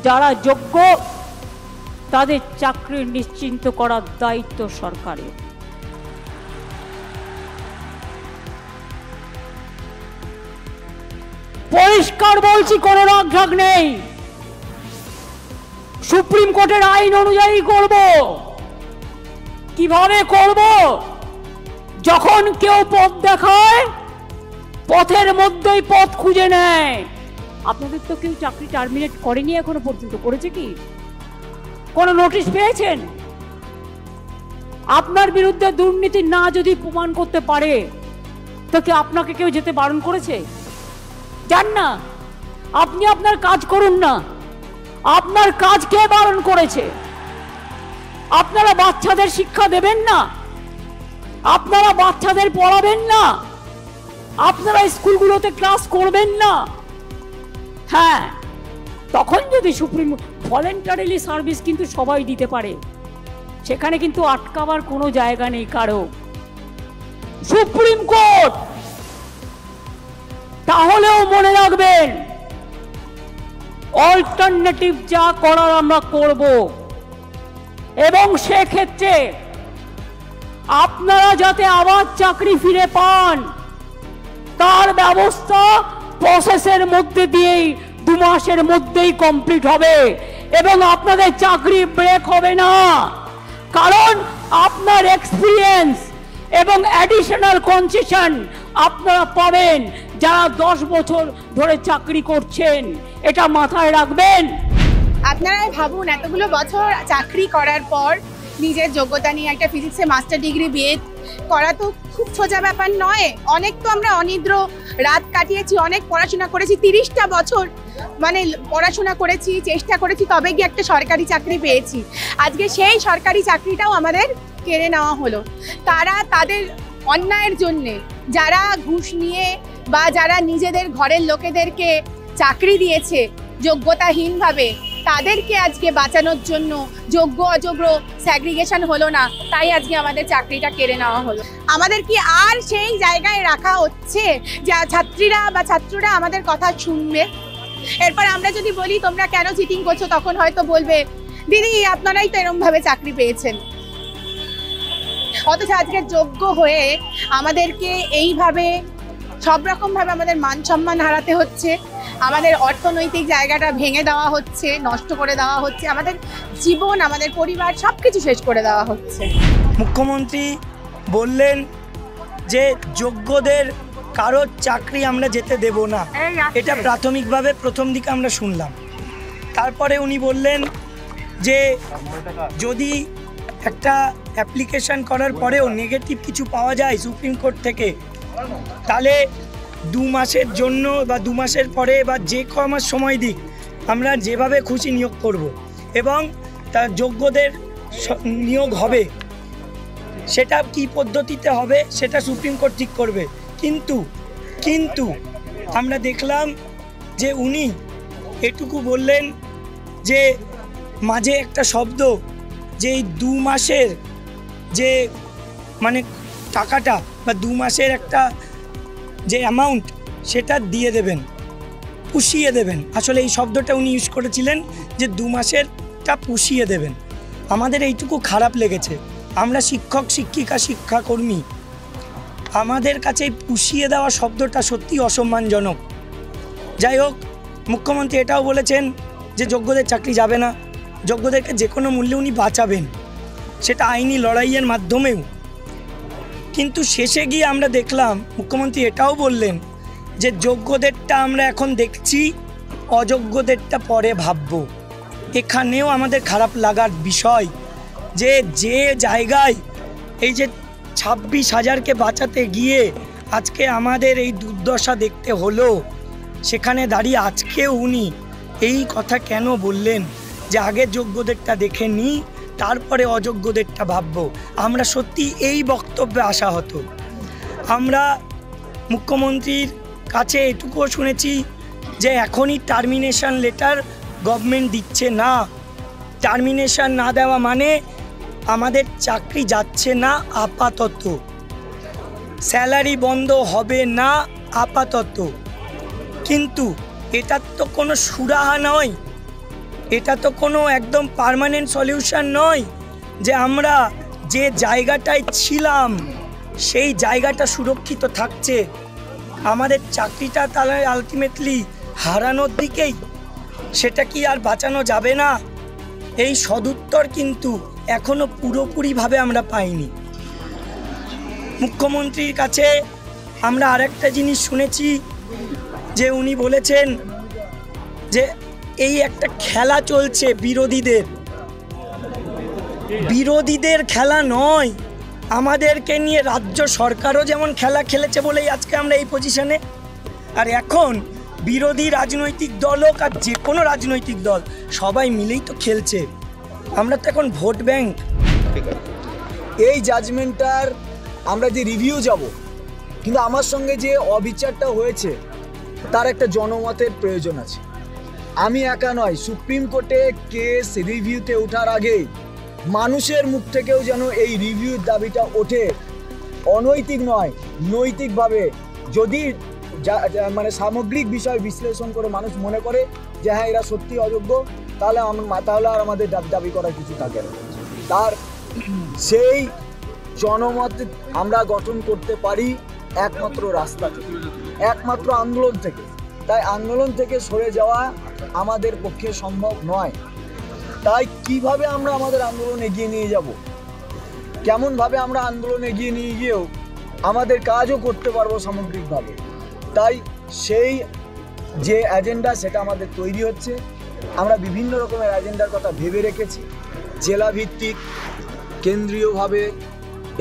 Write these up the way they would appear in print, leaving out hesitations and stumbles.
যারা যোগ্য তাদের চাকরি নিশ্চিন্ত করার দায়িত্ব সরকারের। পরিষ্কার বলছি, কোনো রাগঢাক নেই। সুপ্রিম কোর্টের আইন অনুযায়ী করব। কিভাবে করব? যখন কেউ পথ দেখায়, পথের মধ্যেই পথ খুঁজে নেয়। আপনাদের তো কেউ চাকরি টার্মিনেট করেনি এখনো পর্যন্ত, করেছে কি? কোন নোটিশ পেয়েছেন? আপনার বিরুদ্ধে দুর্নীতি না যদি প্রমাণ করতে পারে তো কি আপনাকে কেউ যেতে বারণ করেছে? যান না, আপনি আপনার কাজ করুন না। আপনার কাজ কে বারণ করেছে? আপনারা বাচ্চাদের শিক্ষা দেবেন না? আপনারা বাচ্চাদের পড়াবেন না? আপনারা স্কুলগুলোতে ক্লাস করবেন না? হ্যাঁ, তখন যদি সুপ্রিম ভলেন্টারিলি সার্ভিস কিন্তু সবাই দিতে পারে, সেখানে কিন্তু আটকাবার কোনো জায়গা নেই কারো। সুপ্রিম কোর্ট তাহলেও মনে রাখবেন, অল্টারনেটিভ যা করার আমরা করব, এবং সেক্ষেত্রে আপনারা যাতে আবার চাকরি ফিরে পান তার ব্যবস্থা প্রসেসের মধ্যে দিয়েই 2 মাসের মধ্যেই কমপ্লিট হবে, এবং আপনাদের চাকরি ব্রেক হবে না। কারণ আপনার এক্সপিরিয়েন্স এবং অ্যাডিশনাল কনসেশন আপনারা পাবেন যারা 10 বছর ধরে চাকরি করছেন। এটা মাথায় রাখবেন। আপনারাই ভাবুন, এতগুলো বছর চাকরি করার পর নিজের যোগ্যতা নিয়ে একটা ফিজিক্সে মাস্টার ডিগ্রি বিএড করা তো খুব সোজা ব্যাপার নয়। অনেক তো আমরা অনিদ্র রাত কাটিয়েছি, অনেক পড়াশোনা করেছি, 30টা বছর মানে পড়াশোনা করেছি, চেষ্টা করেছি, তবে গিয়ে একটা সরকারি চাকরি পেয়েছি। আজকে সেই সরকারি চাকরিটাও আমাদের কেড়ে নেওয়া হলো। তারা তাদের অন্যায়ের জন্যে, যারা ঘুষ নিয়ে বা যারা নিজেদের ঘরের লোকেদেরকে চাকরি দিয়েছে যোগ্যতাহীনভাবে, তাদেরকে আজকে বাঁচানোর জন্য যোগ্য অযোগ্য স্যাগ্রিগেশন হলো না, তাই আজকে আমাদের চাকরিটা কেড়ে নেওয়া হলো। আমাদের কি আর সেই জায়গায় রাখা হচ্ছে যা ছাত্রীরা বা ছাত্ররা আমাদের কথা শুনবে? এরপর আমরা যদি বলি তোমরা কেন চিটিং করছো, তখন হয়তো বলবে দিদি আপনারাই তো এরকমভাবে চাকরি পেয়েছেন। অথচ আজকে যোগ্য হয়ে আমাদেরকে এইভাবে সব রকমভাবে আমাদের মান সম্মান হারাতে হচ্ছে, আমাদের অর্থনৈতিক জায়গাটা ভেঙে দেওয়া হচ্ছে, নষ্ট করে দেওয়া হচ্ছে, আমাদের জীবন, আমাদের পরিবার সবকিছু শেষ করে দেওয়া হচ্ছে। মুখ্যমন্ত্রী বললেন যে যোগ্যদের কারোর চাকরি আমরা যেতে দেব না, এটা প্রাথমিকভাবে প্রথম দিকে আমরা শুনলাম। তারপরে উনি বললেন যে যদি একটা অ্যাপ্লিকেশন করার পরেও নেগেটিভ কিছু পাওয়া যায় সুপ্রিম কোর্ট থেকে, তাহলে 2 মাসের জন্য বা 2 মাসের পরে বা যে মাস সময় দিক আমরা যেভাবে খুশি নিয়োগ করব, এবং তার যোগ্যদের নিয়োগ হবে। সেটা কি পদ্ধতিতে হবে সেটা সুপ্রিম কোর্ট ঠিক করবে। কিন্তু আমরা দেখলাম যে উনি এটুকু বললেন যে মাঝে একটা শব্দ, যে এই 2 মাসের যে মানে টাকাটা বা 2 মাসের একটা যে অ্যামাউন্ট সেটা দিয়ে দেবেন, পুষিয়ে দেবেন। আসলে এই শব্দটা উনি ইউজ করেছিলেন যে 2 মাসেরটা পুষিয়ে দেবেন। আমাদের এইটুকু খারাপ লেগেছে, আমরা শিক্ষক শিক্ষিকা শিক্ষাকর্মী, আমাদের কাছে পুষিয়ে দেওয়া শব্দটা সত্যি অসম্মানজনক। যাই হোক, মুখ্যমন্ত্রী এটাও বলেছেন যে যোগ্যদের চাকরি যাবে না, যোগ্যদেরকে যে কোনো মূল্যে উনি বাঁচাবেন, সেটা আইনি লড়াইয়ের মাধ্যমেও। কিন্তু শেষে গিয়ে আমরা দেখলাম মুখ্যমন্ত্রী এটাও বললেন যে যোগ্যদেরটা আমরা এখন দেখছি, অযোগ্যদেরটা পরে ভাববো। এখানেও আমাদের খারাপ লাগার বিষয় যে জায়গায় এই যে 26,000কে বাঁচাতে গিয়ে আজকে আমাদের এই দুর্দশা দেখতে হলো, সেখানে দাঁড়িয়ে আজকেও উনি এই কথা কেন বললেন যে আগে যোগ্যদেরটা দেখে নিই, তারপরে অযোগ্যদেরটা ভাববো। আমরা সত্যি এই বক্তব্যে আসা হতো। আমরা মুখ্যমন্ত্রীর কাছে এটুকুও শুনেছি যে এখনই টার্মিনেশন লেটার গভর্নমেন্ট দিচ্ছে না। টার্মিনেশন না দেওয়া মানে আমাদের চাকরি যাচ্ছে না আপাতত, স্যালারি বন্ধ হবে না আপাতত। কিন্তু এটার তো কোনো সুরাহা নয় এটা তো কোনো একদম পার্মানেন্ট সলিউশন নয় যে আমরা যে জায়গাটায় ছিলাম সেই জায়গাটা সুরক্ষিত থাকছে, আমাদের চাকরিটা তাহলে আলটিমেটলি হারানোর দিকেই, সেটা কি আর বাঁচানো যাবে না? এই সদুত্তর কিন্তু এখনো পুরোপুরিভাবে আমরা পাইনি। মুখ্যমন্ত্রীর কাছে আমরা আরেকটা জিনিস শুনেছি যে উনি বলেছেন যে এই একটা খেলা চলছে বিরোধীদের খেলা নয়, আমাদেরকে নিয়ে রাজ্য সরকারও যেমন খেলা খেলেছে বলেই আজকে আমরা এই পজিশনে। আর এখন বিরোধী রাজনৈতিক দল হোক আর যে কোনো রাজনৈতিক দল সবাই মিলেই তো খেলছে, আমরা তো এখন ভোট ব্যাংক। এই জাজমেন্টটার আমরা যে রিভিউ যাব, কিন্তু আমার সঙ্গে যে অবিচারটা হয়েছে তার একটা জনমতের প্রয়োজন আছে। আমি একা নয়, সুপ্রিম কোর্টে কেস রিভিউতে ওঠার আগে মানুষের মুখ থেকেও যেন এই রিভিউর দাবিটা ওঠে। অনৈতিক নয়, নৈতিকভাবে যদি মানে সামগ্রিক বিষয় বিশ্লেষণ করে মানুষ মনে করে যে হ্যাঁ এরা সত্যি অযোগ্য, তাহলে আর আমাদের দাবি করার কিছু থাকে না। তার সেই জনমত আমরা গঠন করতে পারি একমাত্র রাস্তা থেকে, একমাত্র আন্দোলন থেকে। তাই আন্দোলন থেকে সরে যাওয়া আমাদের পক্ষে সম্ভব নয়। তাই কিভাবে আমরা আমাদের আন্দোলন এগিয়ে নিয়ে যাব, কেমনভাবে আমরা আন্দোলন এগিয়ে নিয়ে গিয়েও আমাদের কাজও করতে পারবো সামগ্রিকভাবে, তাই সেই যে এজেন্ডা সেটা আমাদের তৈরি হচ্ছে। আমরা বিভিন্ন রকমের এজেন্ডার কথা ভেবে রেখেছি, জেলা ভিত্তিক, কেন্দ্রীয়ভাবে,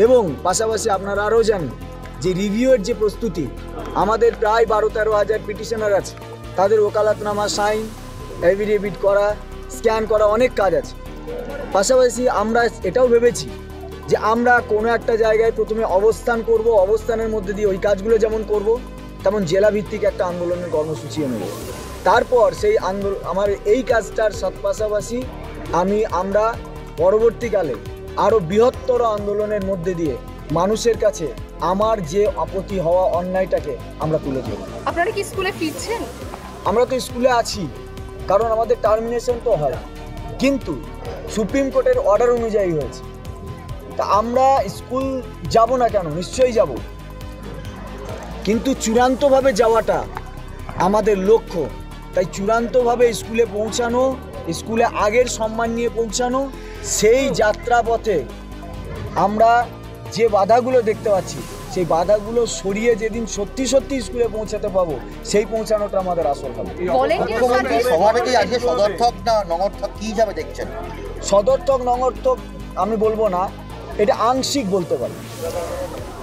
এবং পাশাপাশি আপনারা আরও জানেন যে রিভিউয়ের যে প্রস্তুতি, আমাদের প্রায় 12-13 হাজার পিটিশনার আছে, তাদের ওকালতনামা, সাইন, এফিডেভিট করা, স্ক্যান করা, অনেক কাজ আছে। পাশাপাশি আমরা এটাও ভেবেছি যে আমরা কোনো একটা জায়গায় প্রথমে অবস্থান করব, অবস্থানের মধ্যে দিয়ে ওই কাজগুলো যেমন করব, তেমন জেলাভিত্তিক একটা আন্দোলনের কর্মসূচিও নেব। তারপর সেই আমার এই কাজটার পাশাপাশি আমরা পরবর্তীকালে আরও বৃহত্তর আন্দোলনের মধ্যে দিয়ে মানুষের কাছে আমার যে আপত্তি হওয়া অন্যায়টাকে আমরা তুলে ধরব। আপনারা কি স্কুলে ফিরছেন? আমরা তো স্কুলে আছি, কারণ আমাদের টার্মিনেশন তো হয়, কিন্তু সুপ্রিম কোর্টের অর্ডার অনুযায়ী হয়েছে। তা আমরা স্কুল যাব না কেন? নিশ্চয়ই যাব, কিন্তু চূড়ান্তভাবে যাওয়াটা আমাদের লক্ষ্য। তাই চূড়ান্তভাবে স্কুলে পৌঁছানো, স্কুলে আগের সম্মান নিয়ে পৌঁছানো, সেই যাত্রাপথে আমরা যে বাধাগুলো দেখতে পাচ্ছি সেই বাধাগুলো সরিয়ে যেদিন সত্যি সত্যি স্কুলে পৌঁছাতে পাবো, সেই পৌঁছানোটা আমাদের আসল হবে। সদর্থক না নঙর্থক কি হিসাবে দেখছেন? সদর্থক নঙর্থক আমি বলবো না, এটা আংশিক বলতে পারি।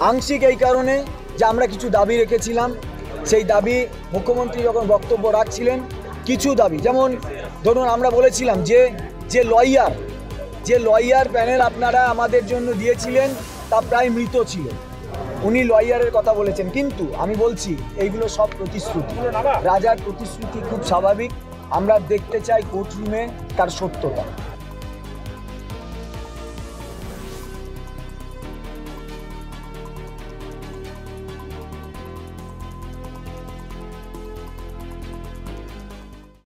আংশিক এই কারণে যে আমরা কিছু দাবি রেখেছিলাম, সেই দাবি মুখ্যমন্ত্রী যখন বক্তব্য রাখছিলেন, কিছু দাবি, যেমন ধরুন আমরা বলেছিলাম যে লয়ার প্যানেল আপনারা আমাদের জন্য দিয়েছিলেন তা প্রায় মৃত ছিল, উনি লয়ারের কথা বলেছেন। কিন্তু আমি বলছি এইগুলো সব প্রতিশ্রুতি, রাজার প্রতিশ্রুতি খুব স্বাভাবিক। আমরা দেখতে চাই কোর্টরুমে তার সত্যতা।